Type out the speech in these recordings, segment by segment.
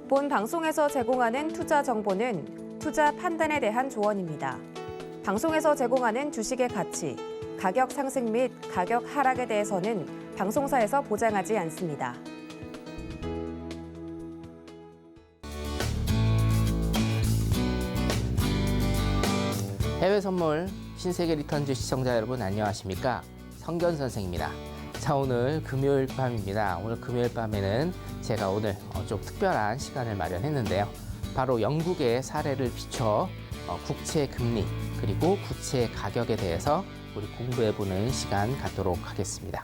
본 방송에서 제공하는 투자 정보는 투자 판단에 대한 조언입니다. 방송에서 제공하는 주식의 가치, 가격 상승 및 가격 하락에 대해서는 방송사에서 보장하지 않습니다. 해외 선물 신세계 리턴즈 시청자 여러분 안녕하십니까? 성견 선생입니다. 자, 오늘 금요일 밤입니다. 오늘 금요일 밤에는 제가 오늘 좀 특별한 시간을 마련했는데요. 바로 영국의 사례를 비춰 국채 금리 그리고 국채 가격에 대해서 우리 공부해보는 시간 갖도록 하겠습니다.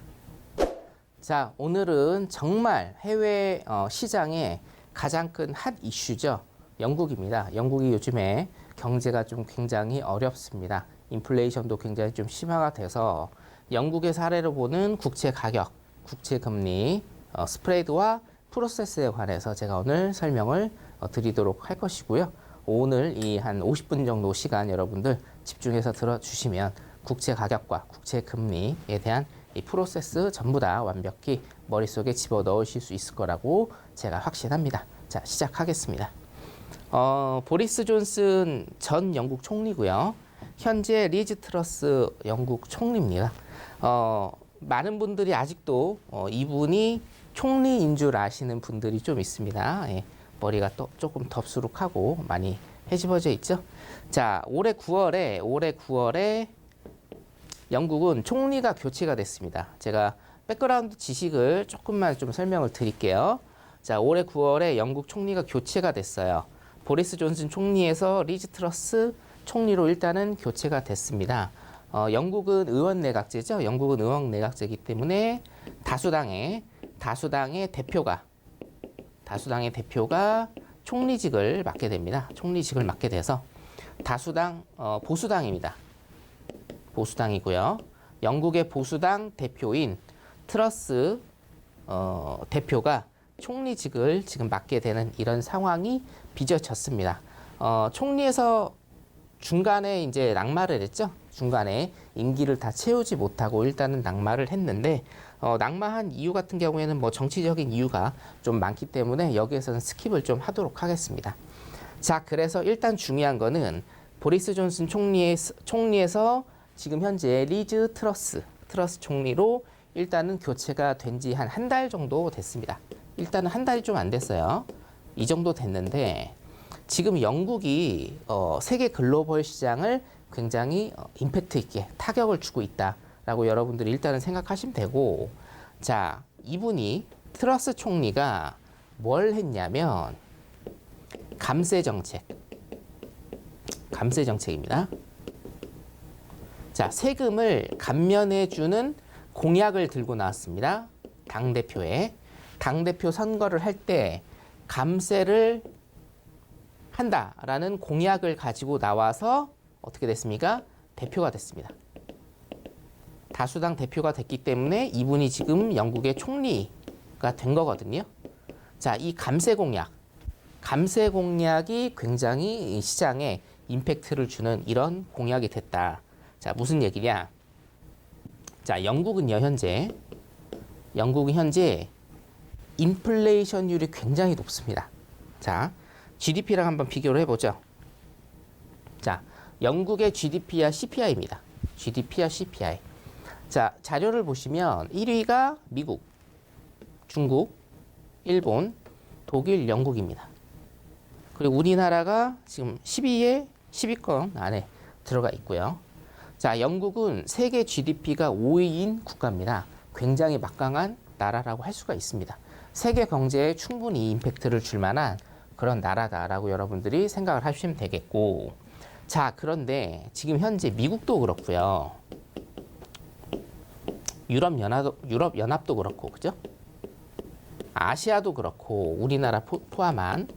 자, 오늘은 정말 해외 시장의 가장 큰 핫 이슈죠. 영국입니다. 영국이 요즘에 경제가 좀 굉장히 어렵습니다. 인플레이션도 굉장히 좀 심화가 돼서 영국의 사례로 보는 국채 가격, 국채 금리, 스프레드와 프로세스에 관해서 제가 오늘 설명을 드리도록 할 것이고요. 오늘 이 한 50분 정도 시간 여러분들 집중해서 들어주시면 국채 가격과 국채 금리에 대한 이 프로세스 전부 다 완벽히 머릿속에 집어넣으실 수 있을 거라고 제가 확신합니다. 자, 시작하겠습니다. 보리스 존슨 전 영국 총리고요. 현재 리즈 트러스 영국 총리입니다. 많은 분들이 아직도 이분이 총리인 줄 아시는 분들이 좀 있습니다. 예, 머리가 또 조금 덥수룩하고 많이 헤집어져 있죠. 자, 올해 9월에 영국은 총리가 교체가 됐습니다. 제가 백그라운드 지식을 조금만 좀 설명을 드릴게요. 자, 올해 9월에 영국 총리가 교체가 됐어요. 보리스 존슨 총리에서 리즈 트러스 총리로 일단은 교체가 됐습니다. 영국은 의원 내각제죠. 영국은 의원 내각제이기 때문에 다수당의 대표가 총리직을 맡게 됩니다. 총리직을 맡게 돼서 다수당 보수당입니다. 보수당이고요. 영국의 보수당 대표인 트러스 대표가 총리직을 지금 맡게 되는 이런 상황이 빚어졌습니다. 총리에서 중간에 이제 낙마를 했죠. 중간에 임기를 다 채우지 못하고 일단은 낙마를 했는데 낙마한 이유 같은 경우에는 뭐 정치적인 이유가 좀 많기 때문에 여기에서는 스킵을 좀 하도록 하겠습니다. 자, 그래서 일단 중요한 거는 보리스 존슨 총리에서 지금 현재 리즈 트러스 총리로 일단은 교체가 된 지 한 달 정도 됐습니다. 일단은 한 달이 좀 안 됐어요. 이 정도 됐는데 지금 영국이 세계 글로벌 시장을 굉장히 임팩트 있게 타격을 주고 있다라고 여러분들이 일단은 생각하시면 되고, 자, 이분이 트러스 총리가 뭘 했냐면 감세 정책입니다. 자, 세금을 감면해주는 공약을 들고 나왔습니다. 당대표 선거를 할 때 감세를 한다라는 공약을 가지고 나와서 어떻게 됐습니까? 대표가 됐습니다. 다수당 대표가 됐기 때문에 이분이 지금 영국의 총리가 된 거거든요. 자, 이 감세 공약이 굉장히 시장에 임팩트를 주는 이런 공약이 됐다. 자, 무슨 얘기냐? 자, 영국은 현재 인플레이션율이 굉장히 높습니다. 자, GDP랑 한번 비교를 해보죠. 자, 영국의 GDP와 CPI입니다. GDP와 CPI. 자, 자료를 보시면 1위가 미국, 중국, 일본, 독일, 영국입니다. 그리고 우리나라가 지금 10위권 안에 들어가 있고요. 자, 영국은 세계 GDP가 5위인 국가입니다. 굉장히 막강한 나라라고 할 수가 있습니다. 세계 경제에 충분히 임팩트를 줄 만한 그런 나라다라고 여러분들이 생각을 하시면 되겠고, 자, 그런데 지금 현재 미국도 그렇고요. 유럽연합도 그렇고, 그죠? 아시아도 그렇고, 우리나라 포함한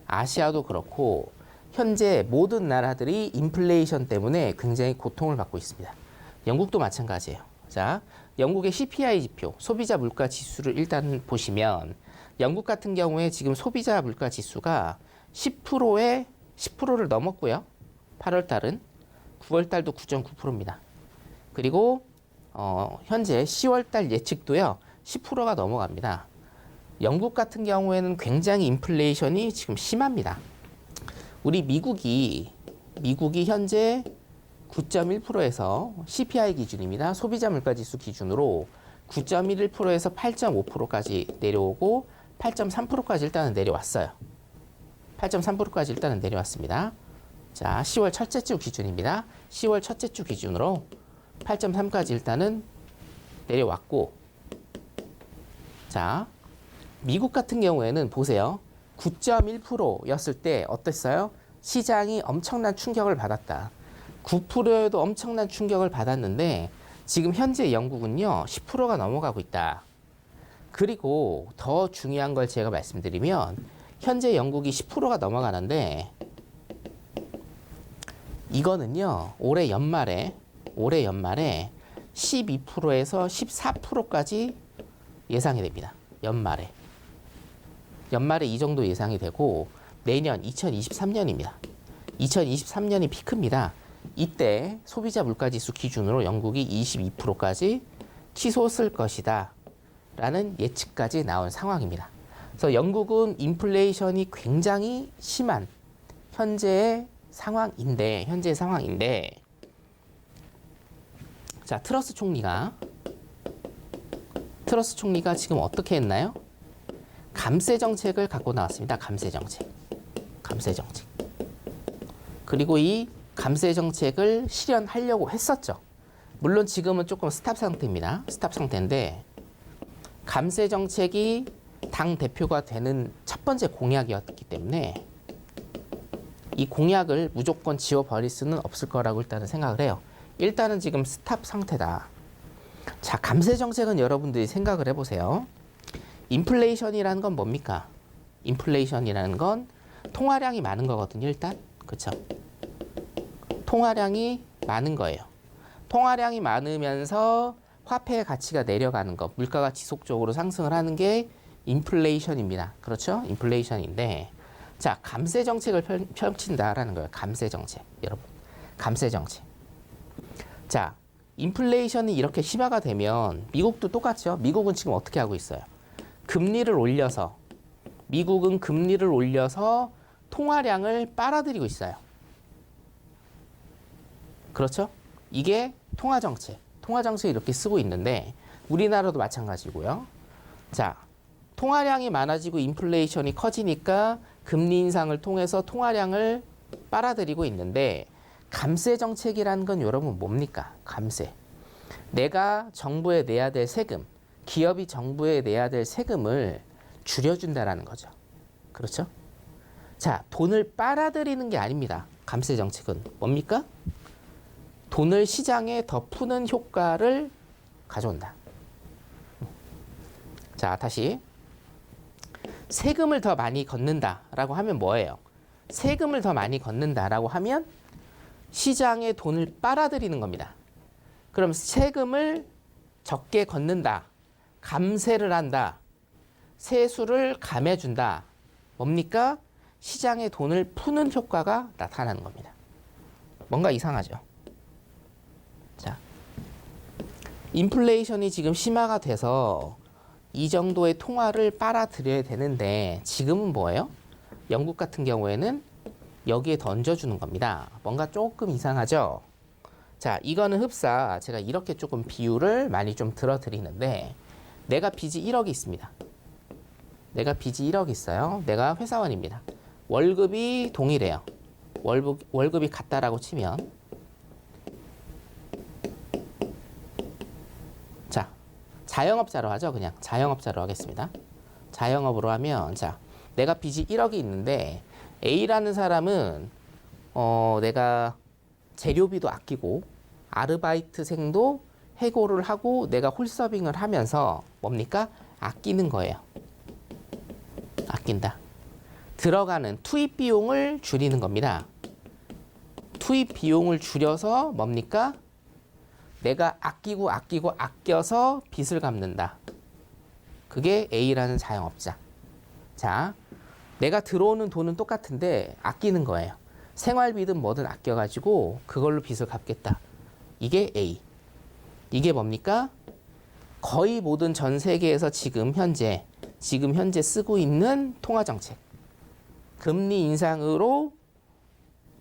아시아도 그렇고, 현재 모든 나라들이 인플레이션 때문에 굉장히 고통을 받고 있습니다. 영국도 마찬가지예요. 자, 영국의 CPI 지표, 소비자 물가 지수를 일단 보시면 영국 같은 경우에 지금 소비자 물가 지수가 10%를 넘었고요. 8월 달은 9월 달도 9.9%입니다. 그리고 현재 10월 달 예측도요. 10%가 넘어갑니다. 영국 같은 경우에는 굉장히 인플레이션이 지금 심합니다. 우리 미국이 현재 9.1%에서 CPI 기준입니다. 소비자 물가지수 기준으로 9.11%에서 8.5%까지 내려오고 8.3%까지 일단은 내려왔어요. 8.3%까지 일단은 내려왔습니다. 자, 10월 첫째 주 기준입니다. 10월 첫째 주 기준으로 8.3까지 일단은 내려왔고, 자, 미국 같은 경우에는 보세요. 9.1%였을 때 어땠어요? 시장이 엄청난 충격을 받았다. 9%에도 엄청난 충격을 받았는데 지금 현재 영국은요 10%가 넘어가고 있다. 그리고 더 중요한 걸 제가 말씀드리면 현재 영국이 10%가 넘어가는데 이거는요 올해 연말에 12%에서 14%까지 예상이 됩니다. 연말에 이 정도 예상이 되고 내년 2023년입니다. 2023년이 피크입니다. 이때 소비자 물가지수 기준으로 영국이 22%까지 치솟을 것이다 라는 예측까지 나온 상황입니다. 그래서 영국은 인플레이션이 굉장히 심한 현재의 상황인데 자, 트러스 총리가 지금 어떻게 했나요? 감세 정책을 갖고 나왔습니다. 감세 정책. 그리고 이 감세 정책을 실현하려고 했었죠. 물론 지금은 조금 스탑 상태입니다. 스탑 상태인데 감세 정책이 당 대표가 되는 첫 번째 공약이었기 때문에 이 공약을 무조건 지워버릴 수는 없을 거라고 일단은 생각을 해요. 일단은 지금 스탑 상태다. 자, 감세 정책은 여러분들이 생각을 해보세요. 인플레이션이라는 건 뭡니까? 인플레이션이라는 건 통화량이 많은 거거든요. 일단 그렇죠? 통화량이 많은 거예요. 통화량이 많으면서 화폐의 가치가 내려가는 것, 물가가 지속적으로 상승을 하는 게 인플레이션입니다. 그렇죠? 인플레이션인데 자, 감세 정책을 펼친다라는 거예요. 감세 정책. 여러분. 감세 정책. 자, 인플레이션이 이렇게 심화가 되면 미국도 똑같죠. 미국은 지금 어떻게 하고 있어요? 미국은 금리를 올려서 통화량을 빨아들이고 있어요. 그렇죠? 이게 통화정책. 통화정책을 이렇게 쓰고 있는데 우리나라도 마찬가지고요. 자, 통화량이 많아지고 인플레이션이 커지니까 금리 인상을 통해서 통화량을 빨아들이고 있는데 감세 정책이라는 건 여러분 뭡니까? 감세. 내가 정부에 내야 될 세금, 기업이 정부에 내야 될 세금을 줄여준다라는 거죠. 그렇죠? 자, 돈을 빨아들이는 게 아닙니다. 감세 정책은 뭡니까? 돈을 시장에 더 푸는 효과를 가져온다. 자, 다시. 세금을 더 많이 걷는다라고 하면 뭐예요? 세금을 더 많이 걷는다라고 하면 시장에 돈을 빨아들이는 겁니다. 그럼 세금을 적게 걷는다. 감세를 한다. 세수를 감해준다. 뭡니까? 시장에 돈을 푸는 효과가 나타나는 겁니다. 뭔가 이상하죠? 자, 인플레이션이 지금 심화가 돼서 이 정도의 통화를 빨아들여야 되는데 지금은 뭐예요? 영국 같은 경우에는 여기에 던져주는 겁니다. 뭔가 조금 이상하죠? 자, 이거는 흡사. 제가 이렇게 조금 비유를 많이 좀 들어드리는데 내가 빚이 1억이 있습니다. 내가 빚이 1억 있어요. 내가 회사원입니다. 월급이 동일해요. 월급이 같다라고 치면 자, 자영업자로 하죠. 그냥 자영업자로 하겠습니다. 자영업으로 하면 자, 내가 빚이 1억이 있는데 A라는 사람은 내가 재료비도 아끼고 아르바이트생도 해고를 하고 내가 홀서빙을 하면서 뭡니까? 아끼는 거예요. 아낀다. 들어가는 투입 비용을 줄이는 겁니다. 투입 비용을 줄여서 뭡니까? 내가 아껴서 빚을 갚는다. 그게 A라는 자영업자. 자, 내가 들어오는 돈은 똑같은데 아끼는 거예요. 생활비든 뭐든 아껴가지고 그걸로 빚을 갚겠다. 이게 A. 이게 뭡니까? 거의 모든 전 세계에서 지금 현재 지금 현재 쓰고 있는 통화정책. 금리 인상으로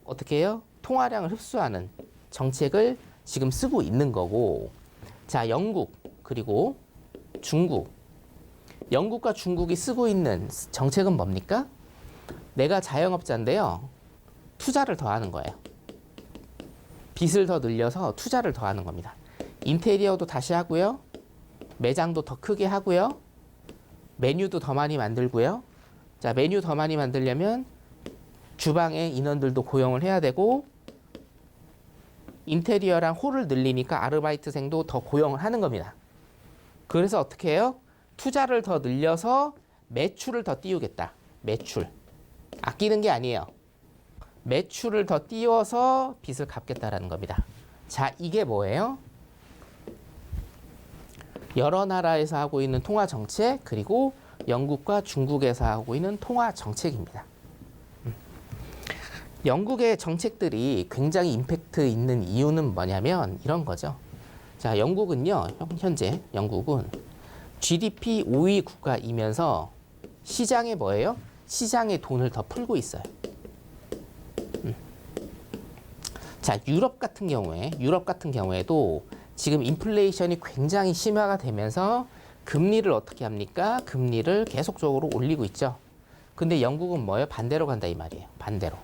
어떻게 해요? 통화량을 흡수하는 정책을 지금 쓰고 있는 거고, 자, 영국 그리고 중국. 영국과 중국이 쓰고 있는 정책은 뭡니까? 내가 자영업자인데요. 투자를 더 하는 거예요. 빚을 더 늘려서 투자를 더 하는 겁니다. 인테리어도 다시 하고요. 매장도 더 크게 하고요. 메뉴도 더 많이 만들고요. 자, 메뉴 더 많이 만들려면 주방에 인원들도 고용을 해야 되고, 인테리어랑 홀을 늘리니까 아르바이트생도 더 고용을 하는 겁니다. 그래서 어떻게 해요? 투자를 더 늘려서 매출을 더 띄우겠다. 매출. 아끼는 게 아니에요. 매출을 더 띄워서 빚을 갚겠다라는 겁니다. 자, 이게 뭐예요? 여러 나라에서 하고 있는 통화 정책, 그리고 영국과 중국에서 하고 있는 통화 정책입니다. 영국의 정책들이 굉장히 임팩트 있는 이유는 뭐냐면 이런 거죠. 자, 영국은요, 현재 영국은 GDP 5위 국가이면서 시장에 뭐예요? 시장에 돈을 더 풀고 있어요. 자, 유럽 같은 경우에도 지금 인플레이션이 굉장히 심화가 되면서 금리를 어떻게 합니까? 금리를 계속적으로 올리고 있죠. 근데 영국은 뭐예요? 반대로 간다 이 말이에요. 반대로.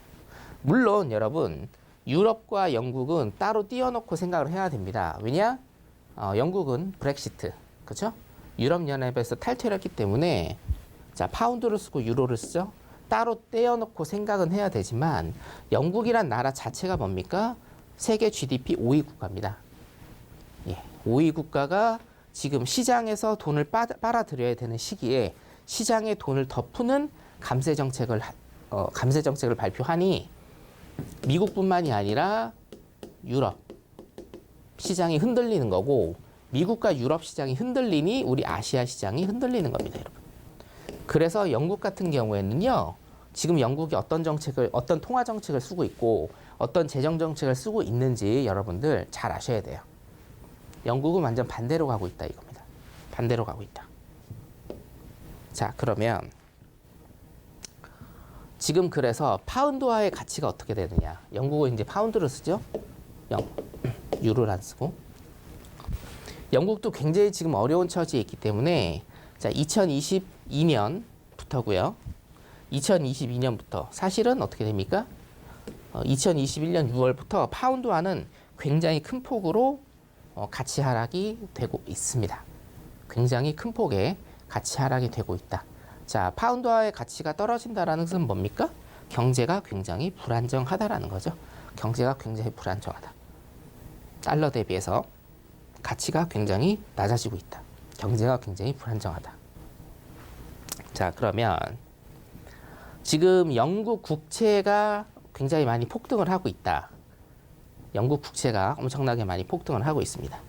물론 여러분, 유럽과 영국은 따로 띄워놓고 생각을 해야 됩니다. 왜냐? 영국은 브렉시트, 그렇죠? 유럽연합에서 탈퇴를 했기 때문에 자, 파운드를 쓰고 유로를 쓰죠. 따로 떼어놓고 생각은 해야 되지만 영국이란 나라 자체가 뭡니까? 세계 GDP 5위 국가입니다. 예, 5위 국가가 지금 시장에서 돈을 빨아들여야 되는 시기에 시장에 돈을 더 푸는 감세 정책을 발표하니 미국뿐만이 아니라 유럽 시장이 흔들리는 거고, 미국과 유럽 시장이 흔들리니 우리 아시아 시장이 흔들리는 겁니다, 여러분. 그래서 영국 같은 경우에는요, 지금 영국이 어떤 통화 정책을 쓰고 있고 어떤 재정 정책을 쓰고 있는지 여러분들 잘 아셔야 돼요. 영국은 완전 반대로 가고 있다 이겁니다. 반대로 가고 있다. 자, 그러면 지금 그래서 파운드화의 가치가 어떻게 되느냐. 영국은 이제 파운드를 쓰죠. 유로를 안 쓰고. 영국도 굉장히 지금 어려운 처지에 있기 때문에 자, 2022년부터고요. 2022년부터 사실은 어떻게 됩니까? 2021년 6월부터 파운드화는 굉장히 큰 폭으로 가치 하락이 되고 있습니다. 굉장히 큰 폭의 가치 하락이 되고 있다. 자, 파운드화의 가치가 떨어진다라는 것은 뭡니까? 경제가 굉장히 불안정하다라는 거죠. 경제가 굉장히 불안정하다. 달러 대비해서 가치가 굉장히 낮아지고 있다. 경제가 굉장히 불안정하다. 자, 그러면 지금 영국 국채가 굉장히 많이 폭등을 하고 있다. 영국 국채가 엄청나게 많이 폭등을 하고 있습니다.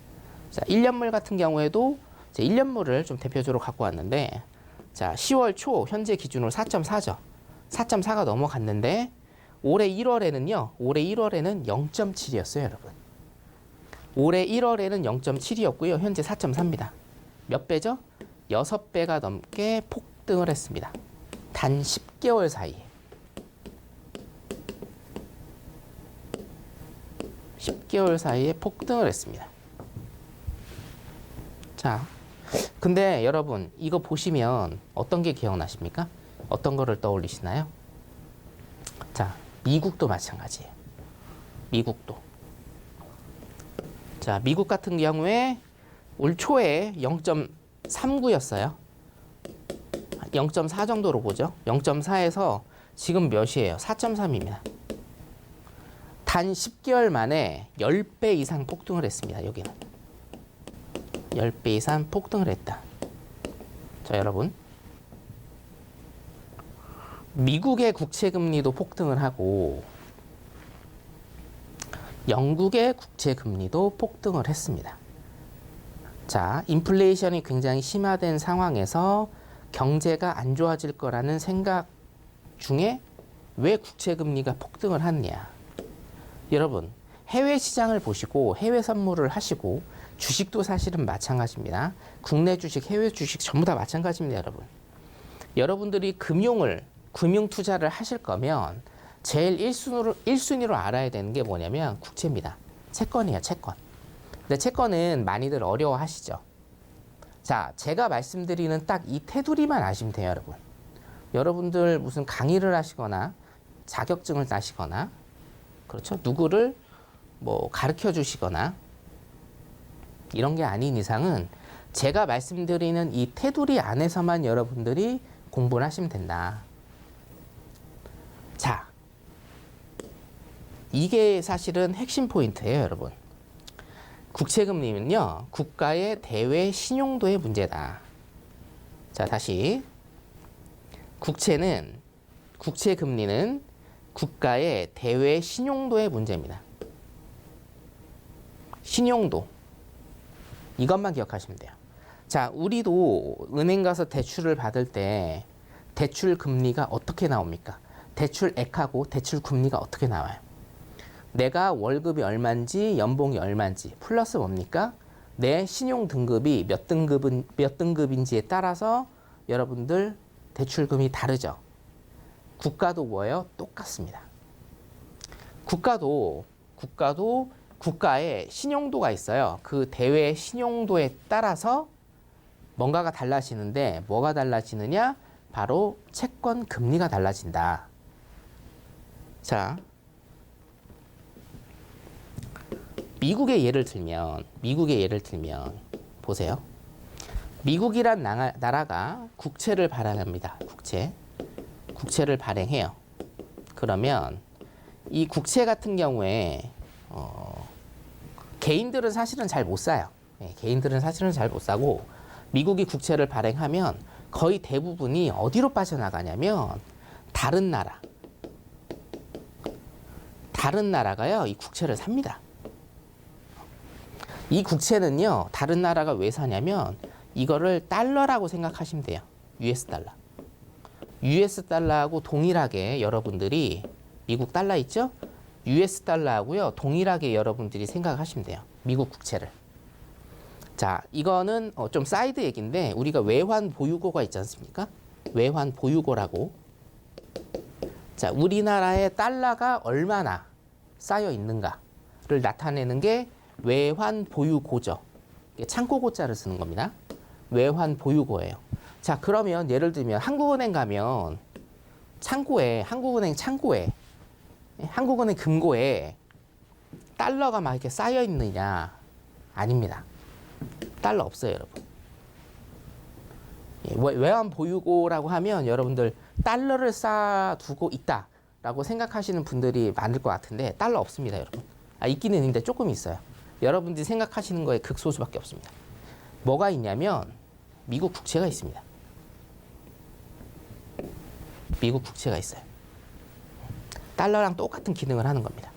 자, 1년물 같은 경우에도 1년물을 좀 대표적으로 갖고 왔는데, 자, 10월 초 현재 기준으로 4.4죠. 4.4가 넘어갔는데 올해 1월에는 0.7이었어요, 여러분. 올해 1월에는 0.7이었고요. 현재 4.4입니다. 몇 배죠? 6배가 넘게 폭등을 했습니다. 단 10개월 사이에. 10개월 사이에 폭등을 했습니다. 자, 근데 여러분 이거 보시면 어떤 게 기억나십니까? 어떤 거를 떠올리시나요? 자, 미국도 마찬가지예요. 미국도. 자, 미국 같은 경우에 올 초에 0.39였어요. 0.4 정도로 보죠. 0.4에서 지금 몇이에요? 4.3입니다. 단 10개월 만에 10배 이상 폭등을 했습니다. 여기는 10배 이상 폭등을 했다. 자, 여러분, 미국의 국채금리도 폭등을 하고 영국의 국채금리도 폭등을 했습니다. 자, 인플레이션이 굉장히 심화된 상황에서 경제가 안 좋아질 거라는 생각 중에 왜 국채금리가 폭등을 하느냐. 여러분, 해외 시장을 보시고 해외 선물을 하시고 주식도 사실은 마찬가지입니다. 국내 주식, 해외 주식 전부 다 마찬가지입니다, 여러분. 여러분들이 금융 투자를 하실 거면 제일 1순위로 알아야 되는 게 뭐냐면 국채입니다. 채권이에요, 채권. 근데 채권은 많이들 어려워하시죠. 자, 제가 말씀드리는 딱 이 테두리만 아시면 돼요, 여러분. 여러분들 무슨 강의를 하시거나 자격증을 따시거나 그렇죠? 누구를 뭐 가르쳐 주시거나 이런 게 아닌 이상은 제가 말씀드리는 이 테두리 안에서만 여러분들이 공부를 하시면 된다. 자, 이게 사실은 핵심 포인트예요, 여러분. 국채금리는요, 국가의 대외 신용도의 문제다. 자, 다시. 국채금리는 국가의 대외 신용도의 문제입니다. 신용도. 이것만 기억하시면 돼요. 자, 우리도 은행 가서 대출을 받을 때 대출 금리가 어떻게 나옵니까? 대출액하고 대출 금리가 어떻게 나와요? 내가 월급이 얼마인지 연봉이 얼마인지 플러스 뭡니까? 내 신용 등급이 몇 등급인지에 따라서 여러분들 대출금이 다르죠. 국가도 뭐예요? 똑같습니다. 국가도 국가의 신용도가 있어요. 그 대외 신용도에 따라서 뭔가가 달라지는데 뭐가 달라지느냐? 바로 채권 금리가 달라진다. 자, 미국의 예를 들면 보세요. 미국이란 나라가 국채를 발행합니다. 국채를 발행해요. 그러면 이 국채 같은 경우에 개인들은 사실은 잘 못 사요. 개인들은 사실은 잘 못 사고 미국이 국채를 발행하면 거의 대부분이 어디로 빠져나가냐면 다른 나라가요, 이 국채를 삽니다. 이 국채는요, 다른 나라가 왜 사냐면 이거를 달러라고 생각하시면 돼요. US 달러. US 달러하고 동일하게 여러분들이 미국 달러 있죠? US 달러하고요, 동일하게 여러분들이 생각하시면 돼요. 미국 국채를. 자, 이거는 좀 사이드 얘기인데 우리가 외환 보유고가 있지 않습니까? 외환 보유고라고. 자, 우리나라의 달러가 얼마나 쌓여 있는가를 나타내는 게 외환 보유고죠. 창고고자를 쓰는 겁니다. 외환 보유고예요. 자, 그러면 예를 들면 한국은행 가면 한국은행 금고에 달러가 막 이렇게 쌓여 있느냐? 아닙니다. 달러 없어요, 여러분. 외환 보유고라고 하면 여러분들 달러를 쌓아두고 있다라고 생각하시는 분들이 많을 것 같은데 달러 없습니다, 여러분. 있기는 있는데 조금 있어요. 여러분들이 생각하시는 거에 극소수밖에 없습니다. 뭐가 있냐면 미국 국채가 있습니다. 미국 국채가 있어요. 달러랑 똑같은 기능을 하는 겁니다.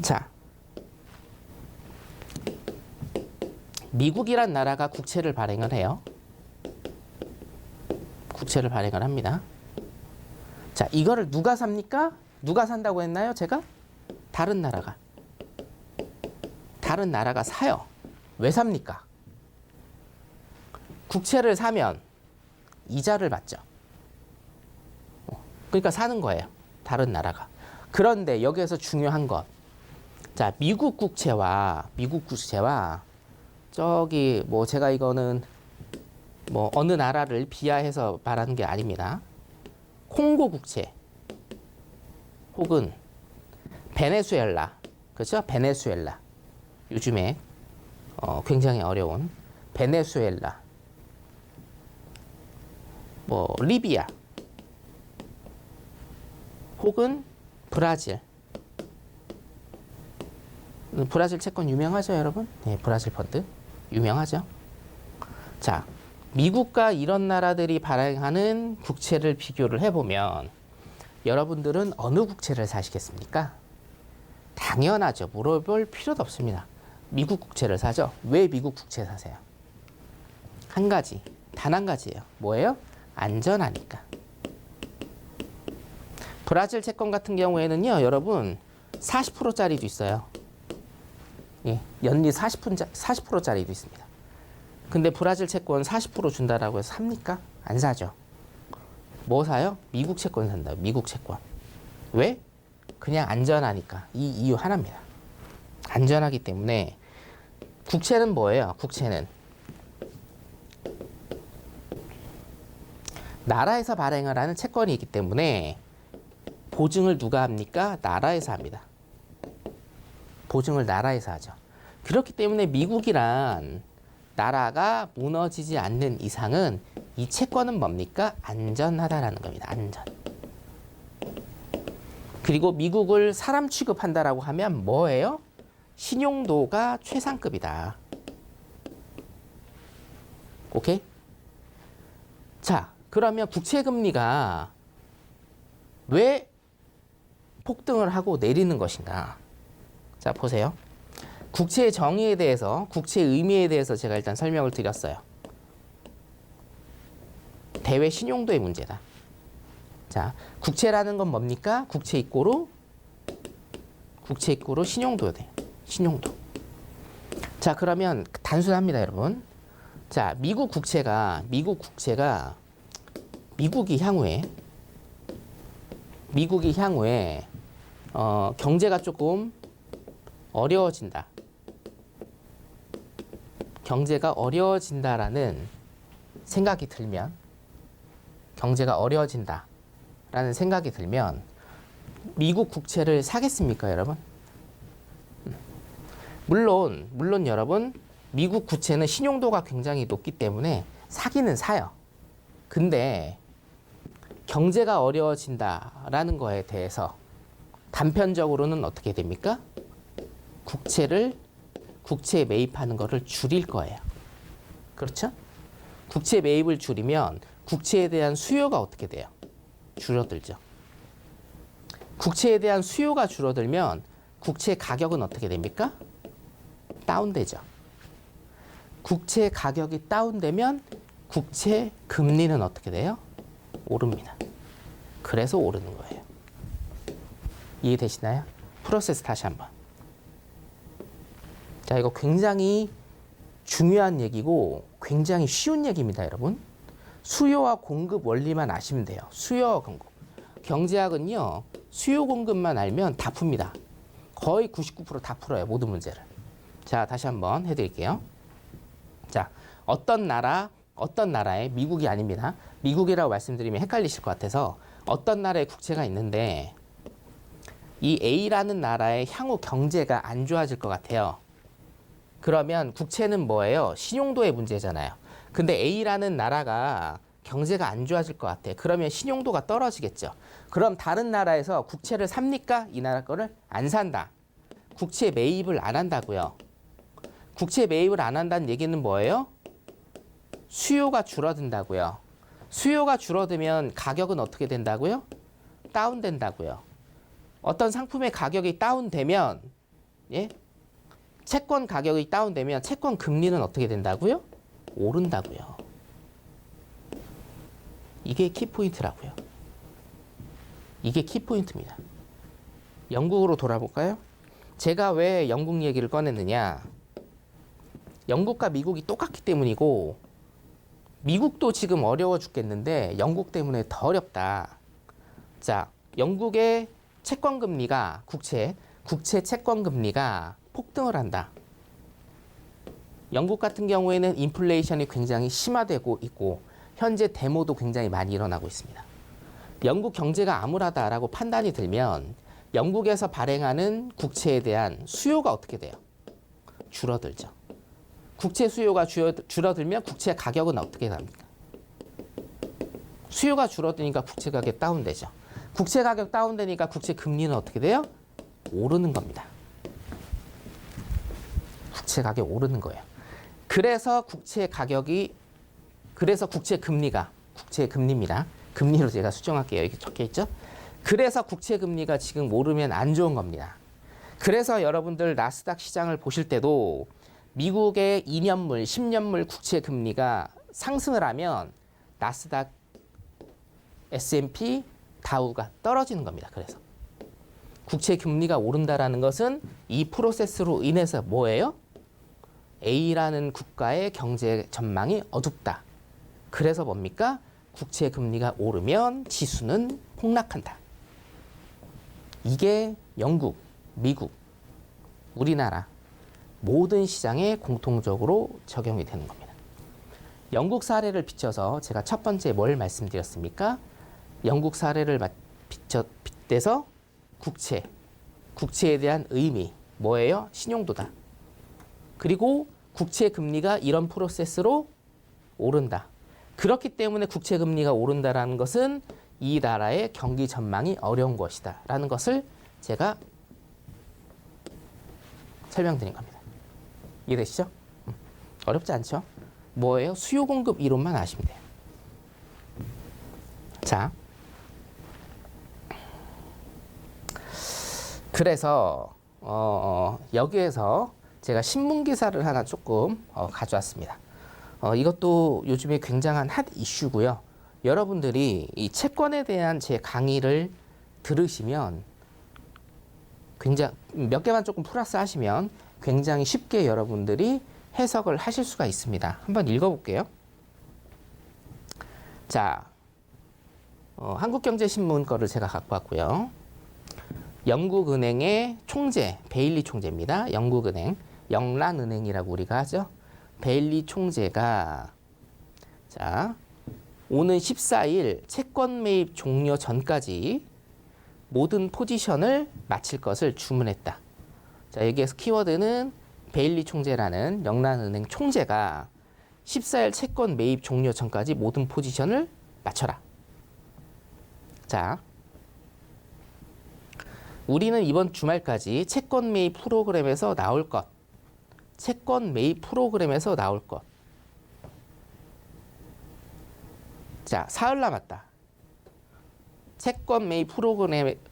자, 미국이란 나라가 국채를 발행을 해요. 국채를 발행을 합니다. 자, 이거를 누가 삽니까? 누가 산다고 했나요? 제가? 다른 나라가 사요. 왜 삽니까? 국채를 사면 이자를 받죠. 그러니까 사는 거예요. 다른 나라가. 그런데 여기에서 중요한 것. 자, 미국 국채와 저기 뭐 제가 이거는 뭐 어느 나라를 비하해서 말하는 게 아닙니다. 콩고 국채 혹은 베네수엘라, 그렇죠? 베네수엘라. 요즘에 굉장히 어려운 베네수엘라, 뭐 리비아 혹은 브라질. 브라질 채권 유명하죠, 여러분? 네, 브라질 펀드 유명하죠. 자, 미국과 이런 나라들이 발행하는 국채를 비교를 해보면 여러분들은 어느 국채를 사시겠습니까? 당연하죠. 물어볼 필요도 없습니다. 미국 국채를 사죠. 왜 미국 국채 사세요? 한 가지, 단 한 가지예요. 뭐예요? 안전하니까. 브라질 채권 같은 경우에는요, 여러분 40%짜리도 있어요. 예, 연리 40%짜리도 있습니다. 근데 브라질 채권 40% 준다라고 해서 삽니까? 안 사죠. 뭐 사요? 미국 채권 산다고. 미국 채권. 왜? 그냥 안전하니까. 이 이유 하나입니다. 안전하기 때문에. 국채는 뭐예요? 국채는 나라에서 발행을 하는 채권이 있기 때문에 보증을 누가 합니까? 나라에서 합니다. 보증을 나라에서 하죠. 그렇기 때문에 미국이란 나라가 무너지지 않는 이상은 이 채권은 뭡니까? 안전하다라는 겁니다. 안전. 그리고 미국을 사람 취급한다라고 하면 뭐예요? 신용도가 최상급이다. 오케이? 자, 그러면 국채금리가 왜 폭등을 하고 내리는 것인가? 자, 보세요. 국채의 정의에 대해서, 국채의 의미에 대해서 제가 일단 설명을 드렸어요. 대외 신용도의 문제다. 자, 국채라는 건 뭡니까? 국채 이꼬로 신용도가 돼요. 신용도. 자, 그러면 단순합니다, 여러분. 자, 미국이 향후에 경제가 조금 어려워진다. 경제가 어려워진다라는 생각이 들면, 미국 국채를 사겠습니까, 여러분? 물론 여러분, 미국 국채는 신용도가 굉장히 높기 때문에 사기는 사요. 근데 경제가 어려워진다라는 거에 대해서 단편적으로는 어떻게 됩니까? 국채에 매입하는 거를 줄일 거예요. 그렇죠? 국채 매입을 줄이면 국채에 대한 수요가 어떻게 돼요? 줄어들죠. 국채에 대한 수요가 줄어들면 국채 가격은 어떻게 됩니까? 다운되죠. 국채 가격이 다운되면 국채 금리는 어떻게 돼요? 오릅니다. 그래서 오르는 거예요. 이해되시나요? 프로세스 다시 한번. 자, 이거 굉장히 중요한 얘기고 굉장히 쉬운 얘기입니다, 여러분. 수요와 공급 원리만 아시면 돼요. 수요와 공급. 경제학은요, 수요 공급만 알면 다 풉니다. 거의 99% 다 풀어요, 모든 문제를. 자, 다시 한번 해드릴게요. 자, 어떤 나라에, 미국이 아닙니다. 미국이라고 말씀드리면 헷갈리실 것 같아서 어떤 나라의 국채가 있는데 이 A라는 나라의 향후 경제가 안 좋아질 것 같아요. 그러면 국채는 뭐예요? 신용도의 문제잖아요. 근데 A라는 나라가 경제가 안 좋아질 것 같아. 그러면 신용도가 떨어지겠죠. 그럼 다른 나라에서 국채를 삽니까? 이 나라 거를 안 산다. 국채 매입을 안 한다고요. 국채 매입을 안 한다는 얘기는 뭐예요? 수요가 줄어든다고요. 수요가 줄어들면 가격은 어떻게 된다고요? 다운된다고요. 어떤 상품의 가격이 다운되면, 예? 채권 가격이 다운되면 채권 금리는 어떻게 된다고요? 오른다고요. 이게 키포인트라고요. 이게 키포인트입니다. 영국으로 돌아볼까요? 제가 왜 영국 얘기를 꺼냈느냐? 영국과 미국이 똑같기 때문이고 미국도 지금 어려워 죽겠는데 영국 때문에 더 어렵다. 자, 영국의 채권 금리가 국채 채권 금리가 폭등을 한다. 영국 같은 경우에는 인플레이션이 굉장히 심화되고 있고 현재 데모도 굉장히 많이 일어나고 있습니다. 영국 경제가 암울하다라고 판단이 들면 영국에서 발행하는 국채에 대한 수요가 어떻게 돼요? 줄어들죠. 국채 수요가 줄어들면 국채 가격은 어떻게 됩니까? 수요가 줄어드니까 국채 가격 다운되죠. 국채 가격 다운되니까 국채 금리는 어떻게 돼요? 오르는 겁니다. 국채 가격 오르는 거예요. 그래서 국채 금리입니다. 금리로 제가 수정할게요. 여기 적혀 있죠? 그래서 국채 금리가 지금 오르면 안 좋은 겁니다. 그래서 여러분들 나스닥 시장을 보실 때도 미국의 2년물, 10년물 국채 금리가 상승을 하면 나스닥, S&P, 다우가 떨어지는 겁니다. 그래서 국채 금리가 오른다라는 것은 이 프로세스로 인해서 뭐예요? A라는 국가의 경제 전망이 어둡다. 그래서 뭡니까? 국채 금리가 오르면 지수는 폭락한다. 이게 영국, 미국, 우리나라 모든 시장에 공통적으로 적용이 되는 겁니다. 영국 사례를 비춰서 제가 첫 번째 뭘 말씀드렸습니까? 영국 사례를 빗대서 국채에 대한 의미, 뭐예요? 신용도다. 그리고 국채 금리가 이런 프로세스로 오른다. 그렇기 때문에 국채 금리가 오른다라는 것은 이 나라의 경기 전망이 어려운 것이다 라는 것을 제가 설명드린 겁니다. 이해되시죠? 어렵지 않죠? 뭐예요? 수요 공급 이론만 아시면 돼요. 자, 그래서 여기에서 제가 신문 기사를 하나 조금 가져왔습니다. 이것도 요즘에 굉장한 핫 이슈고요. 여러분들이 이 채권에 대한 제 강의를 들으시면 굉장히 몇 개만 조금 플러스 하시면 굉장히 쉽게 여러분들이 해석을 하실 수가 있습니다. 한번 읽어볼게요. 자, 한국경제신문 거를 제가 갖고 왔고요. 영국은행의 총재, 베일리 총재입니다. 영국은행, 영란은행이라고 우리가 하죠. 베일리 총재가 자, 오는 14일 채권 매입 종료 전까지 모든 포지션을 마칠 것을 주문했다. 자, 여기에서 키워드는 베일리 총재라는 영란은행 총재가 14일 채권 매입 종료 전까지 모든 포지션을 맞춰라. 자, 우리는 이번 주말까지 채권 매입 프로그램에서 나올 것, 채권 매입 프로그램에서 나올 것. 자, 사흘 남았다. 채권 매입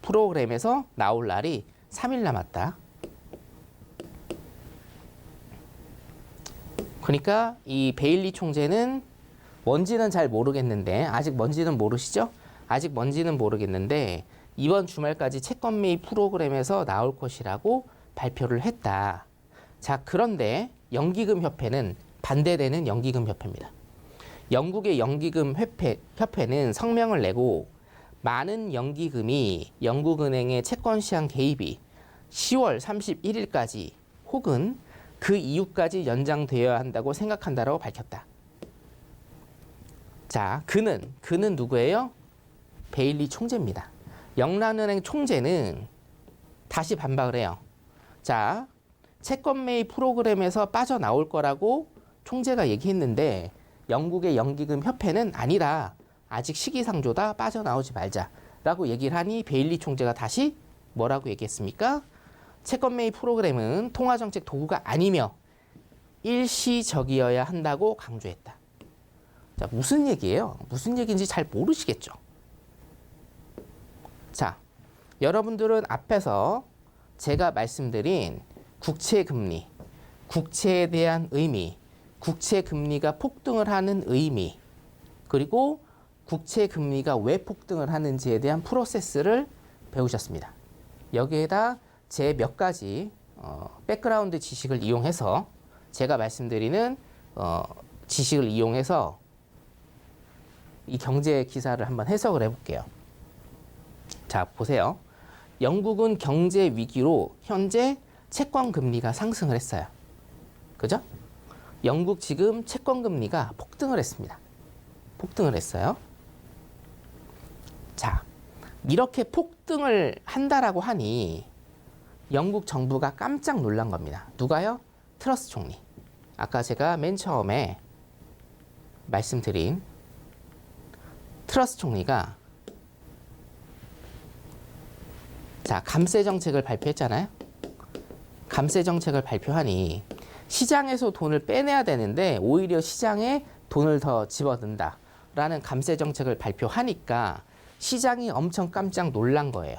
프로그램에서 나올 날이 3일 남았다. 그러니까 이 베일리 총재는 뭔지는 잘 모르겠는데, 아직 뭔지는 모르시죠? 아직 뭔지는 모르겠는데 이번 주말까지 채권 매입 프로그램에서 나올 것이라고 발표를 했다. 자, 그런데 연기금협회는 반대되는 연기금협회입니다. 영국의 연기금협회는 성명을 내고 많은 연기금이 영국은행의 채권 시장 개입이 10월 31일까지 혹은 그 이후까지 연장되어야 한다고 생각한다라고 밝혔다. 자, 그는 누구예요? 베일리 총재입니다. 영란은행 총재는 다시 반박을 해요. 자, 채권 매입 프로그램에서 빠져나올 거라고 총재가 얘기했는데 영국의 연기금 협회는 아니라 아직 시기상조다, 빠져나오지 말자라고 얘기를 하니 베일리 총재가 다시 뭐라고 얘기했습니까? 채권 매입 프로그램은 통화정책 도구가 아니며 일시적이어야 한다고 강조했다. 자, 무슨 얘기예요? 무슨 얘기인지 잘 모르시겠죠? 자, 여러분들은 앞에서 제가 말씀드린 국채 금리, 국채에 대한 의미, 국채 금리가 폭등을 하는 의미, 그리고 국채 금리가 왜 폭등을 하는지에 대한 프로세스를 배우셨습니다. 여기에다 제 몇 가지 백그라운드 지식을 이용해서 제가 말씀드리는 지식을 이용해서 이 경제 기사를 한번 해석을 해볼게요. 자, 보세요. 영국은 경제 위기로 현재 채권 금리가 상승을 했어요. 그죠? 영국 지금 채권 금리가 폭등을 했습니다. 폭등을 했어요. 자, 이렇게 폭등을 한다라고 하니 영국 정부가 깜짝 놀란 겁니다. 누가요? 트러스 총리. 아까 제가 맨 처음에 말씀드린 트러스 총리가 자, 감세 정책을 발표했잖아요. 감세 정책을 발표하니 시장에서 돈을 빼내야 되는데 오히려 시장에 돈을 더 집어넣는다 라는 감세 정책을 발표하니까 시장이 엄청 깜짝 놀란 거예요.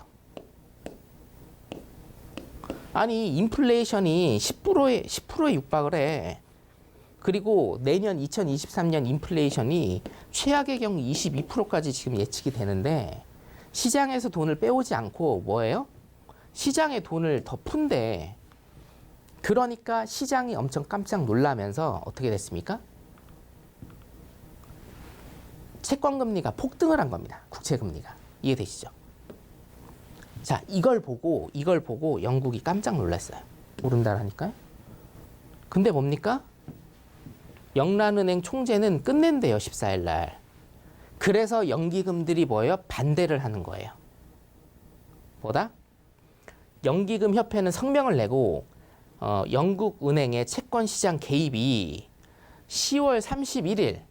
아니, 인플레이션이 10%에 육박을 해. 그리고 내년 2023년 인플레이션이 최악의 경우 22%까지 지금 예측이 되는데 시장에서 돈을 빼오지 않고 뭐예요? 시장에 돈을 더 푼대. 그러니까 시장이 엄청 깜짝 놀라면서 어떻게 됐습니까? 채권금리가 폭등을 한 겁니다. 국채금리가. 이해되시죠? 자, 이걸 보고 영국이 깜짝 놀랐어요. 오른다라니까요. 근데 뭡니까? 영란은행 총재는 끝낸대요, 14일 날. 그래서 연기금들이 뭐예요? 반대를 하는 거예요. 뭐다? 연기금 협회는 성명을 내고 영국 은행의 채권 시장 개입이 10월 31일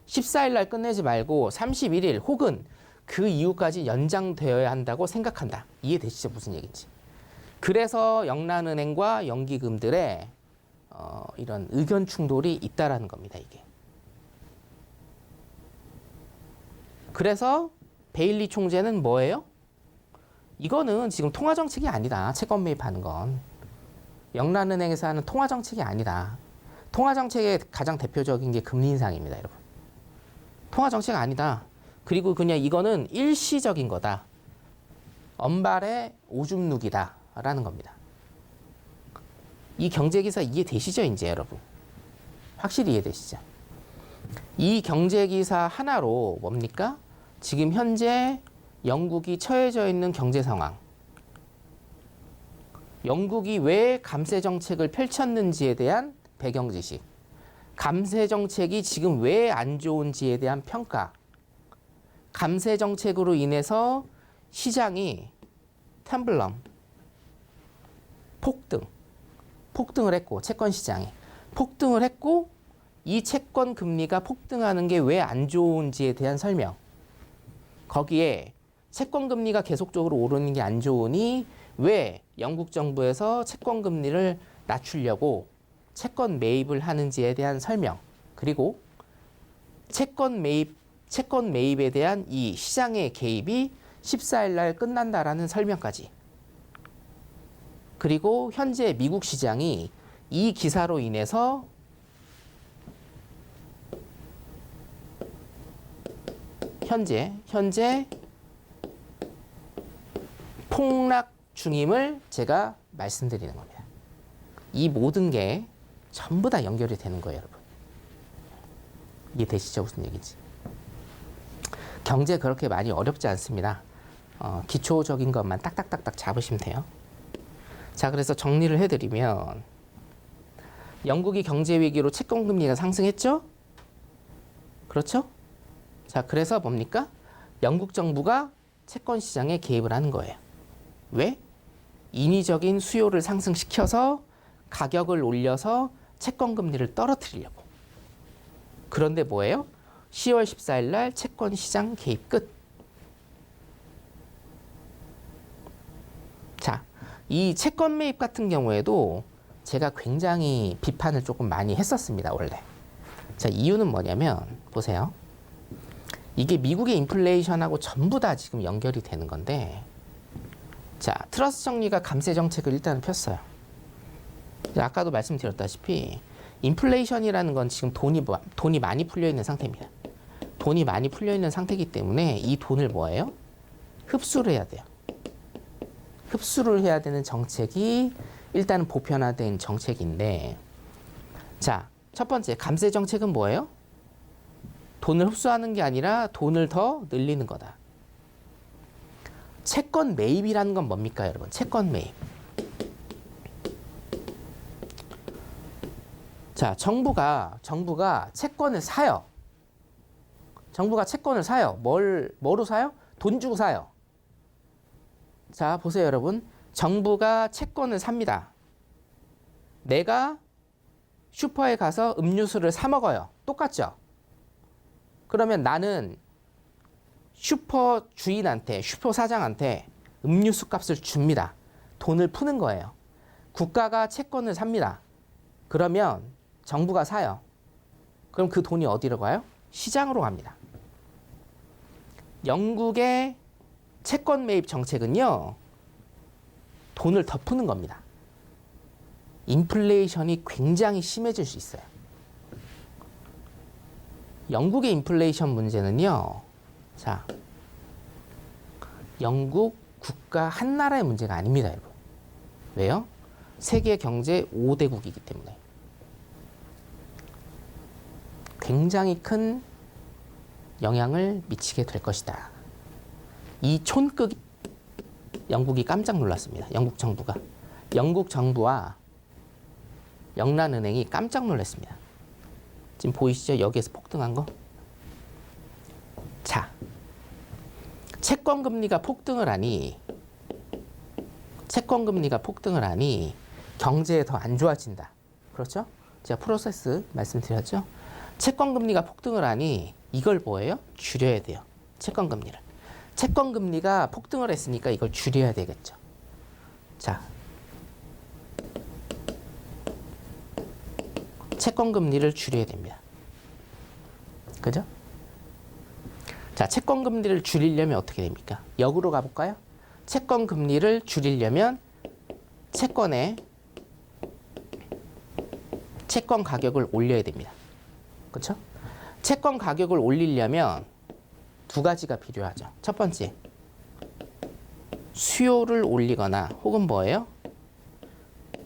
14일 날 끝내지 말고 31일 혹은 그 이후까지 연장되어야 한다고 생각한다. 이해되시죠? 무슨 얘기인지. 그래서 영란은행과 연기금들의 이런 의견 충돌이 있다라는 겁니다. 이게. 그래서 베일리 총재는 뭐예요? 이거는 지금 통화정책이 아니다. 채권 매입하는 건. 영란은행에서 하는 통화정책이 아니다. 통화정책의 가장 대표적인 게 금리 인상입니다. 여러분. 통화정책 아니다. 그리고 그냥 이거는 일시적인 거다. 언발의 오줌 누기다. 라는 겁니다. 이 경제기사 이해되시죠? 이제 여러분. 확실히 이해되시죠? 이 경제기사 하나로 뭡니까? 지금 현재 영국이 처해져 있는 경제 상황. 영국이 왜 감세 정책을 펼쳤는지에 대한 배경 지식. 감세 정책이 지금 왜 안 좋은지에 대한 평가. 감세 정책으로 인해서 시장이 텀블럼, 폭등을 했고 채권 시장이 폭등을 했고 이 채권 금리가 폭등하는 게 왜 안 좋은지에 대한 설명. 거기에 채권 금리가 계속적으로 오르는 게 안 좋으니 왜 영국 정부에서 채권 금리를 낮추려고 채권 매입을 하는지에 대한 설명. 그리고 채권 매입에 대한 이 시장의 개입이 14일 날 끝난다라는 설명까지. 그리고 현재 미국 시장이 이 기사로 인해서 현재 폭락 중임을 제가 말씀드리는 겁니다. 이 모든 게 전부 다 연결이 되는 거예요, 여러분. 이해되시죠? 무슨 얘기인지. 경제 그렇게 많이 어렵지 않습니다. 기초적인 것만 딱딱딱딱 잡으시면 돼요. 자, 그래서 정리를 해드리면 영국이 경제 위기로 채권 금리가 상승했죠? 그렇죠? 자, 그래서 뭡니까? 영국 정부가 채권 시장에 개입을 하는 거예요. 왜? 인위적인 수요를 상승시켜서 가격을 올려서 채권 금리를 떨어뜨리려고. 그런데 뭐예요? 10월 14일 날 채권 시장 개입 끝. 자, 이 채권 매입 같은 경우에도 제가 굉장히 비판을 조금 많이 했었습니다, 원래. 자, 이유는 뭐냐면 보세요. 이게 미국의 인플레이션하고 전부 다 지금 연결이 되는 건데, 자, 트러스 정리가 감세 정책을 일단은 폈어요. 아까도 말씀드렸다시피 인플레이션이라는 건 지금 돈이 많이 풀려 있는 상태입니다. 돈이 많이 풀려 있는 상태이기 때문에 이 돈을 뭐예요? 흡수를 해야 돼요. 흡수를 해야 되는 정책이 일단은 보편화된 정책인데, 자, 첫 번째 감세 정책은 뭐예요? 돈을 흡수하는 게 아니라 돈을 더 늘리는 거다. 채권 매입이라는 건 뭡니까, 여러분? 채권 매입. 자, 정부가 채권을 사요. 정부가 채권을 사요. 뭐로 사요? 돈 주고 사요. 자, 보세요, 여러분. 정부가 채권을 삽니다. 내가 슈퍼에 가서 음료수를 사 먹어요. 똑같죠? 그러면 나는 슈퍼 주인한테, 슈퍼 사장한테 음료수 값을 줍니다. 돈을 푸는 거예요. 국가가 채권을 삽니다. 그러면 정부가 사요. 그럼 그 돈이 어디로 가요? 시장으로 갑니다. 영국의 채권 매입 정책은요, 돈을 더 푸는 겁니다. 인플레이션이 굉장히 심해질 수 있어요. 영국의 인플레이션 문제는요, 자, 영국 국가 한 나라의 문제가 아닙니다, 여러분. 왜요? 세계 경제 5대국이기 때문에 굉장히 큰 영향을 미치게 될 것이다. 이 촌극 영국이 깜짝 놀랐습니다. 영국 정부와 영란은행이 깜짝 놀랐습니다. 지금 보이시죠? 여기에서 폭등한 거. 자, 채권 금리가 폭등을 하니 경제에 더 안 좋아진다. 그렇죠? 제가 프로세스 말씀드렸죠? 채권 금리가 폭등을 하니 이걸 뭐예요? 줄여야 돼요. 채권 금리를. 채권 금리가 폭등을 했으니까 이걸 줄여야 되겠죠. 자, 채권 금리를 줄여야 됩니다. 그죠? 자, 채권 금리를 줄이려면 어떻게 됩니까? 역으로 가볼까요? 채권 금리를 줄이려면 채권 가격을 올려야 됩니다. 그렇죠? 채권 가격을 올리려면 두 가지가 필요하죠. 첫 번째, 수요를 올리거나 혹은 뭐예요?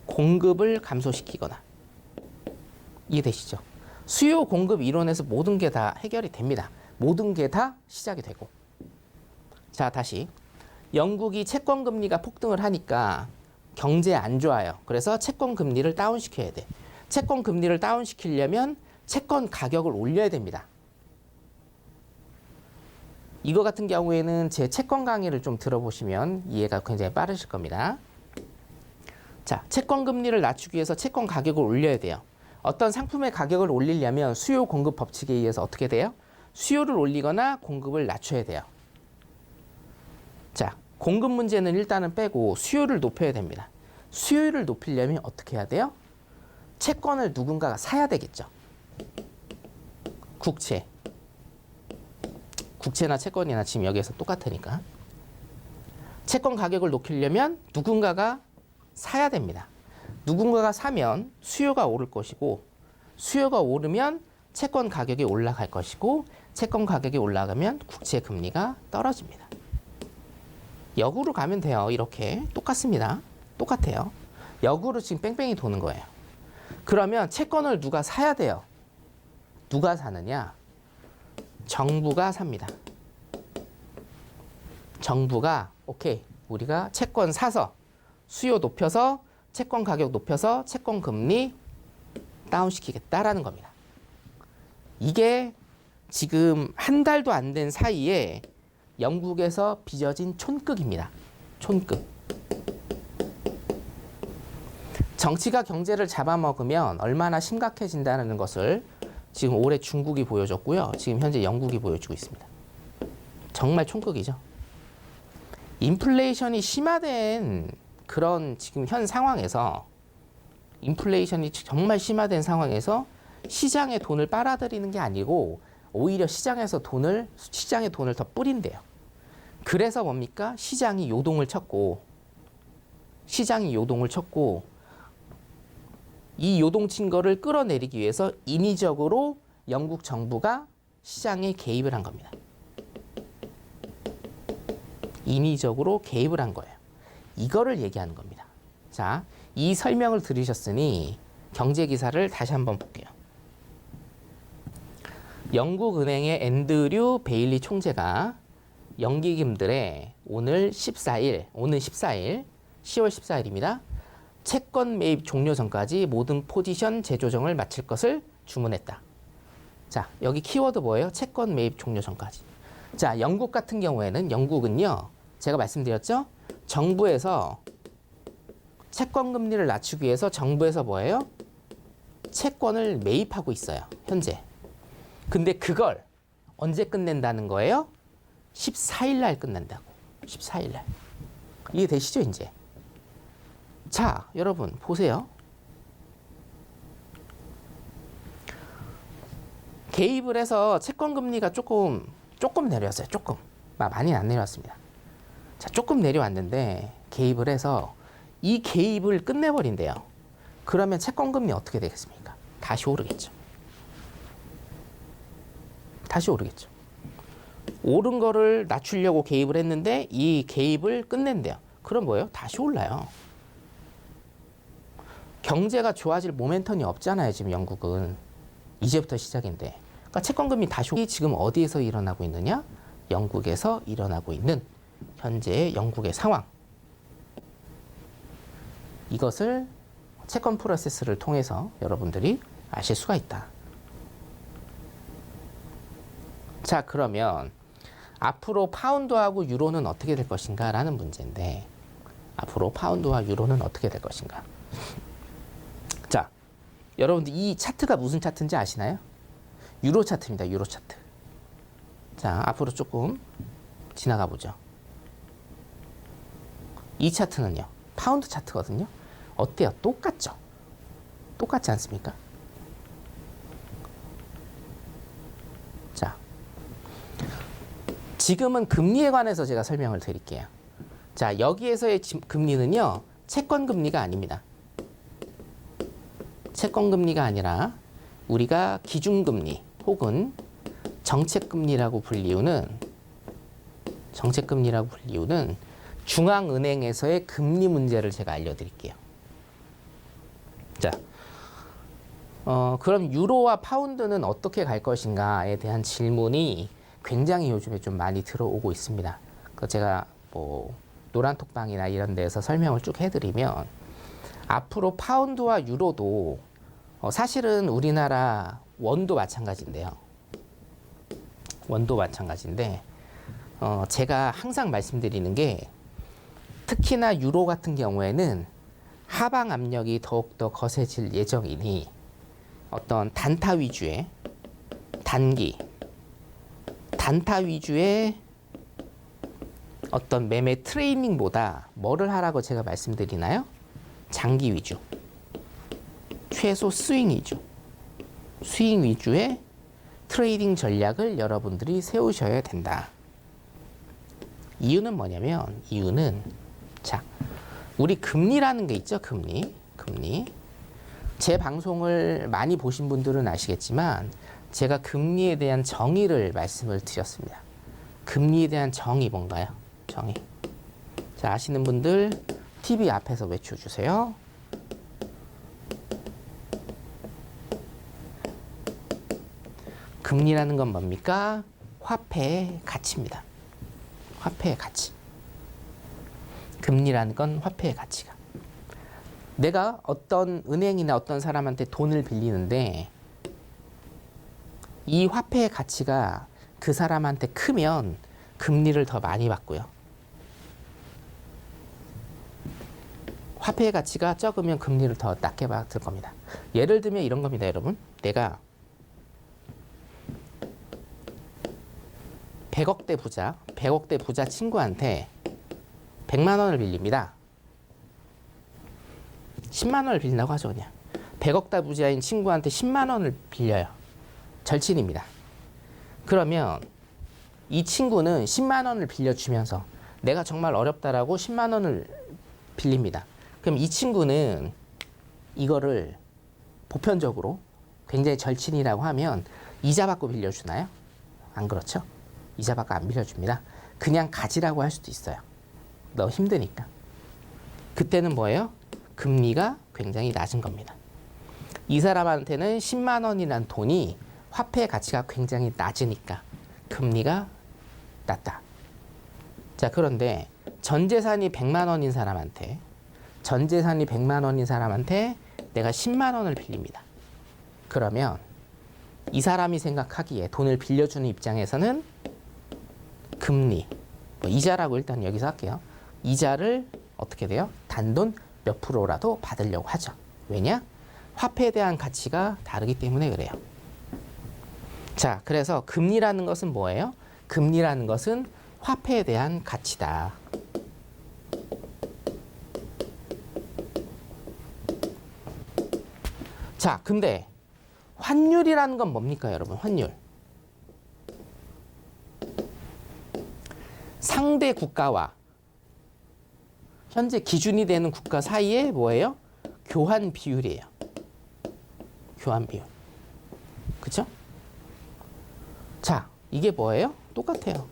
공급을 감소시키거나. 이해되시죠? 수요 공급 이론에서 모든 게 다 해결이 됩니다. 모든 게 다 시작이 되고. 자, 다시. 영국이 채권 금리가 폭등을 하니까 경제 안 좋아요. 그래서 채권 금리를 다운시켜야 돼. 채권 금리를 다운시키려면 채권 가격을 올려야 됩니다. 이거 같은 경우에는 제 채권 강의를 좀 들어보시면 이해가 굉장히 빠르실 겁니다. 자, 채권 금리를 낮추기 위해서 채권 가격을 올려야 돼요. 어떤 상품의 가격을 올리려면 수요 공급 법칙에 의해서 어떻게 돼요? 수요를 올리거나 공급을 낮춰야 돼요. 자, 공급 문제는 일단은 빼고 수요를 높여야 됩니다. 수요를 높이려면 어떻게 해야 돼요? 채권을 누군가가 사야 되겠죠. 국채나 채권이나 지금 여기에서 똑같으니까. 채권 가격을 높이려면 누군가가 사야 됩니다. 누군가가 사면 수요가 오를 것이고, 수요가 오르면 채권 가격이 올라갈 것이고, 채권 가격이 올라가면 국채 금리가 떨어집니다. 역으로 가면 돼요. 이렇게 똑같습니다. 똑같아요. 역으로 지금 뺑뺑이 도는 거예요. 그러면 채권을 누가 사야 돼요? 누가 사느냐? 정부가 삽니다. 정부가 오케이, 우리가 채권 사서 수요 높여서 채권 가격 높여서 채권 금리 다운시키겠다라는 겁니다. 이게 지금 한 달도 안 된 사이에 영국에서 빚어진 촌극입니다. 촌극. 정치가 경제를 잡아먹으면 얼마나 심각해진다는 것을 지금 올해 중국이 보여줬고요. 지금 현재 영국이 보여주고 있습니다. 정말 촌극이죠. 인플레이션이 심화된 그런 지금 현 상황에서, 인플레이션이 정말 심화된 상황에서 시장에 돈을 빨아들이는 게 아니고 오히려 시장의 돈을 더 뿌린대요. 그래서 뭡니까? 시장이 요동을 쳤고 이 요동친 거를 끌어내리기 위해서 인위적으로 영국 정부가 시장에 개입을 한 겁니다. 인위적으로 개입을 한 거예요. 이거를 얘기하는 겁니다. 자, 이 설명을 들으셨으니 경제 기사를 다시 한번 볼게요. 영국 은행의 앤드류 베일리 총재가 연기금들의 오늘 14일 10월 14일입니다. 채권 매입 종료 전까지 모든 포지션 재조정을 마칠 것을 주문했다. 자, 여기 키워드 뭐예요? 채권 매입 종료 전까지. 자, 영국 같은 경우에는, 영국은요, 제가 말씀드렸죠? 정부에서 채권 금리를 낮추기 위해서 정부에서 뭐예요? 채권을 매입하고 있어요, 현재. 근데 그걸 언제 끝낸다는 거예요? 14일 날 끝낸다고. 14일 날. 이해되시죠, 이제? 자, 여러분 보세요. 개입을 해서 채권 금리가 조금 내려왔어요. 조금. 많이는 안 내려왔습니다. 자, 조금 내려왔는데 개입을 해서 이 개입을 끝내버린대요. 그러면 채권 금리 어떻게 되겠습니까? 다시 오르겠죠. 오른 거를 낮추려고 개입을 했는데 이 개입을 끝낸대요. 그럼 뭐예요? 다시 올라요. 경제가 좋아질 모멘텀이 없잖아요. 지금 영국은. 이제부터 시작인데. 그러니까 채권금리 다시 지금 어디에서 일어나고 있느냐? 영국에서 일어나고 있는 현재의 영국의 상황. 이것을 채권 프로세스를 통해서 여러분들이 아실 수가 있다. 자, 그러면 앞으로 파운드하고 유로는 어떻게 될 것인가 라는 문제인데, 앞으로 파운드와 유로는 어떻게 될 것인가. 자, 여러분들 이 차트가 무슨 차트인지 아시나요? 유로 차트입니다. 유로 차트. 자, 앞으로 조금 지나가 보죠. 이 차트는요, 파운드 차트거든요. 어때요? 똑같죠? 똑같지 않습니까? 자, 지금은 금리에 관해서 제가 설명을 드릴게요. 자, 여기에서의 금리는요, 채권 금리가 아닙니다. 채권 금리가 아니라 우리가 기준금리 혹은 정책금리라고 불리우는 중앙은행에서의 금리 문제를 제가 알려드릴게요. 자, 그럼 유로와 파운드는 어떻게 갈 것인가에 대한 질문이 굉장히 요즘에 좀 많이 들어오고 있습니다. 제가 뭐 노란톡방이나 이런 데서 설명을 쭉 해드리면, 앞으로 파운드와 유로도 사실은 우리나라 원도 마찬가지인데요. 원도 마찬가지인데, 제가 항상 말씀드리는 게, 특히나 유로 같은 경우에는 하방 압력이 더욱더 거세질 예정이니, 어떤 단타 위주의 단타 위주의 어떤 매매 트레이닝보다 뭐를 하라고 제가 말씀드리나요? 장기 위주, 최소 스윙 위주의 트레이딩 전략을 여러분들이 세우셔야 된다. 이유는 뭐냐면, 자, 우리 금리라는 게 있죠. 금리. 제 방송을 많이 보신 분들은 아시겠지만, 제가 금리에 대한 정의를 말씀을 드렸습니다. 금리에 대한 정의 뭔가요? 정의. 자, 아시는 분들 TV 앞에서 외쳐주세요. 금리라는 건 뭡니까? 화폐의 가치입니다. 화폐의 가치. 금리라는 건 화폐의 가치가. 내가 어떤 은행이나 어떤 사람한테 돈을 빌리는데, 이 화폐의 가치가 그 사람한테 크면 금리를 더 많이 받고요. 화폐의 가치가 적으면 금리를 더 낮게 받을 겁니다. 예를 들면 이런 겁니다, 여러분. 내가 100억대 부자 친구한테 100만 원을 빌립니다. 10만 원을 빌린다고 하죠, 그냥. 100억대 부자인 친구한테 10만 원을 빌려요. 절친입니다. 그러면 이 친구는 10만 원을 빌려주면서 내가 정말 어렵다라고 10만 원을 빌립니다. 그럼 이 친구는 이거를 보편적으로 굉장히 절친이라고 하면 이자 받고 빌려주나요? 안 그렇죠? 이자 받고 안 빌려줍니다. 그냥 가지라고 할 수도 있어요. 너무 힘드니까. 그때는 뭐예요? 금리가 굉장히 낮은 겁니다. 이 사람한테는 10만 원이라는 돈이 화폐의 가치가 굉장히 낮으니까 금리가 낮다. 자, 그런데 전 재산이 100만 원인 사람한테 내가 10만 원을 빌립니다. 그러면 이 사람이 생각하기에 돈을 빌려주는 입장에서는 금리, 이자라고 일단 여기서 할게요. 이자를 어떻게 돼요? 단돈 몇 프로라도 받으려고 하죠. 왜냐? 화폐에 대한 가치가 다르기 때문에 그래요. 자, 그래서 금리라는 것은 뭐예요? 금리라는 것은 화폐에 대한 가치다. 자, 근데 환율이라는 건 뭡니까, 여러분? 환율. 상대 국가와 현재 기준이 되는 국가 사이에 뭐예요? 교환 비율이에요. 교환 비율. 그쵸? 자, 이게 뭐예요? 똑같아요.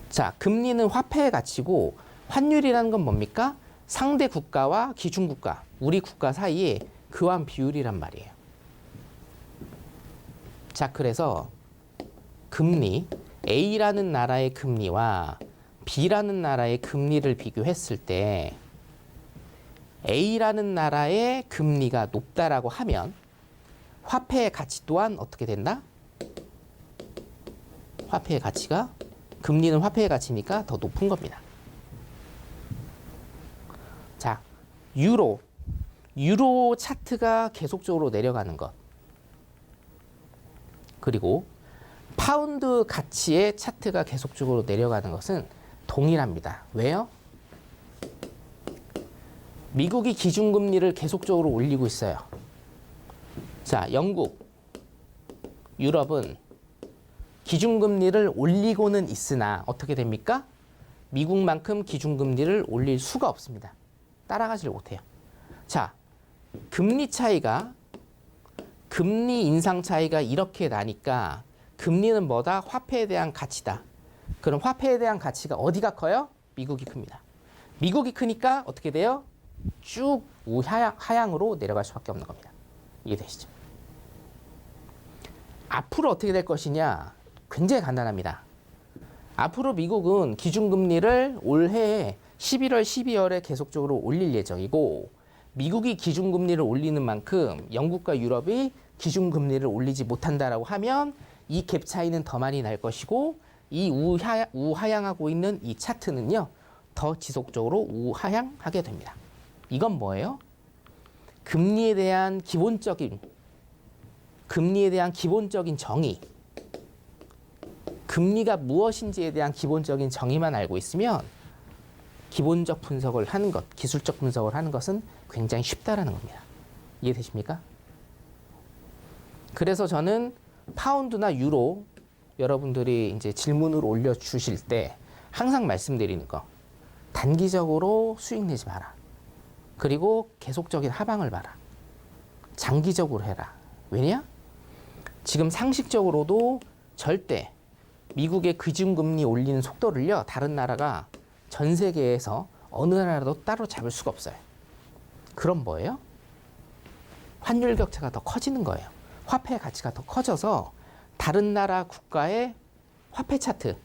자, 금리는 화폐의 가치고 환율이라는 건 뭡니까? 상대 국가와 기준 국가, 우리 국가 사이의 교환 비율이란 말이에요. 자, 그래서 금리, A라는 나라의 금리와 B라는 나라의 금리를 비교했을 때 A라는 나라의 금리가 높다라고 하면 화폐의 가치 또한 어떻게 된다? 화폐의 가치가, 금리는 화폐의 가치니까 더 높은 겁니다. 자, 유로 차트가 계속적으로 내려가는 것. 그리고 파운드 가치의 차트가 계속적으로 내려가는 것은 동일합니다. 왜요? 미국이 기준금리를 계속적으로 올리고 있어요. 자, 영국, 유럽은 기준금리를 올리고는 있으나 어떻게 됩니까? 미국만큼 기준금리를 올릴 수가 없습니다. 따라가지를 못해요. 자, 금리 인상 차이가 이렇게 나니까 금리는 뭐다? 화폐에 대한 가치다. 그럼 화폐에 대한 가치가 어디가 커요? 미국이 큽니다. 미국이 크니까 어떻게 돼요? 쭉 하향으로 내려갈 수밖에 없는 겁니다. 이해되시죠? 앞으로 어떻게 될 것이냐? 굉장히 간단합니다. 앞으로 미국은 기준금리를 올해 11월, 12월에 계속적으로 올릴 예정이고, 미국이 기준금리를 올리는 만큼 영국과 유럽이 기준금리를 올리지 못한다라고 하면 이 갭 차이는 더 많이 날 것이고, 이 우하향하고 있는 이 차트는요, 더 지속적으로 우하향하게 됩니다. 이건 뭐예요? 금리에 대한 기본적인 정의, 금리가 무엇인지에 대한 기본적인 정의만 알고 있으면 기본적 분석을 하는 것, 기술적 분석을 하는 것은 굉장히 쉽다라는 겁니다. 이해되십니까? 그래서 저는 파운드나 유로 여러분들이 이제 질문을 올려주실 때 항상 말씀드리는 거, 단기적으로 수익 내지 마라. 그리고 계속적인 하방을 봐라. 장기적으로 해라. 왜냐? 지금 상식적으로도 절대 미국의 기준금리 올리는 속도를요, 다른 나라가 전 세계에서 어느 나라도 따로 잡을 수가 없어요. 그럼 뭐예요? 환율 격차가 더 커지는 거예요. 화폐의 가치가 더 커져서 다른 나라 국가의 화폐 차트,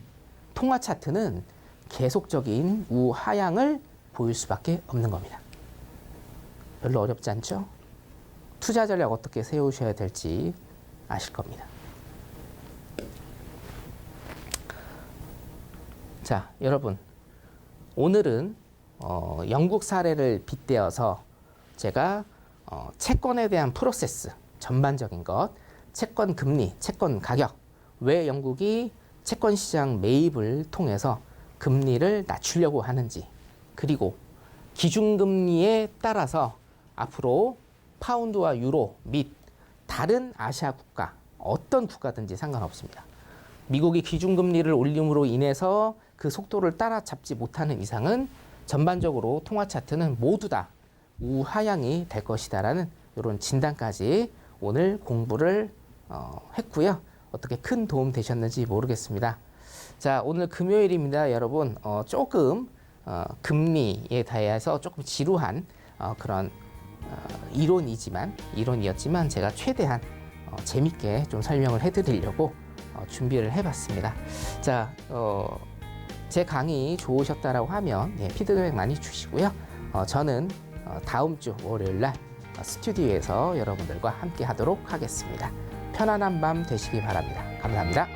통화 차트는 계속적인 우하향을 보일 수밖에 없는 겁니다. 별로 어렵지 않죠? 투자 전략 어떻게 세우셔야 될지 아실 겁니다. 자, 여러분, 오늘은 영국 사례를 빗대어서 제가 채권에 대한 프로세스, 전반적인 것, 채권 금리, 채권 가격, 왜 영국이 채권 시장 매입을 통해서 금리를 낮추려고 하는지, 그리고 기준금리에 따라서 앞으로 파운드와 유로 및 다른 아시아 국가, 어떤 국가든지 상관없습니다. 미국이 기준금리를 올림으로 인해서 그 속도를 따라잡지 못하는 이상은 전반적으로 통화 차트는 모두 다 우하향이 될 것이다라는 이런 진단까지 오늘 공부를 했고요. 어떻게 큰 도움 되셨는지 모르겠습니다. 자, 오늘 금요일입니다. 여러분, 조금 금리에 대해서 조금 지루한 그런 이론이었지만 제가 최대한 재밌게 좀 설명을 해드리려고 준비를 해봤습니다. 자, 제 강의 좋으셨다라고 하면 피드백 많이 주시고요. 저는 다음 주 월요일 날 스튜디오에서 여러분들과 함께 하도록 하겠습니다. 편안한 밤 되시기 바랍니다. 감사합니다.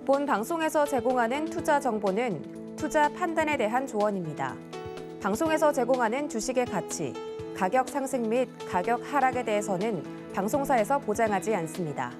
본 방송에서 제공하는 투자 정보는 투자 판단에 대한 조언입니다. 방송에서 제공하는 주식의 가치, 가격 상승 및 가격 하락에 대해서는 방송사에서 보장하지 않습니다.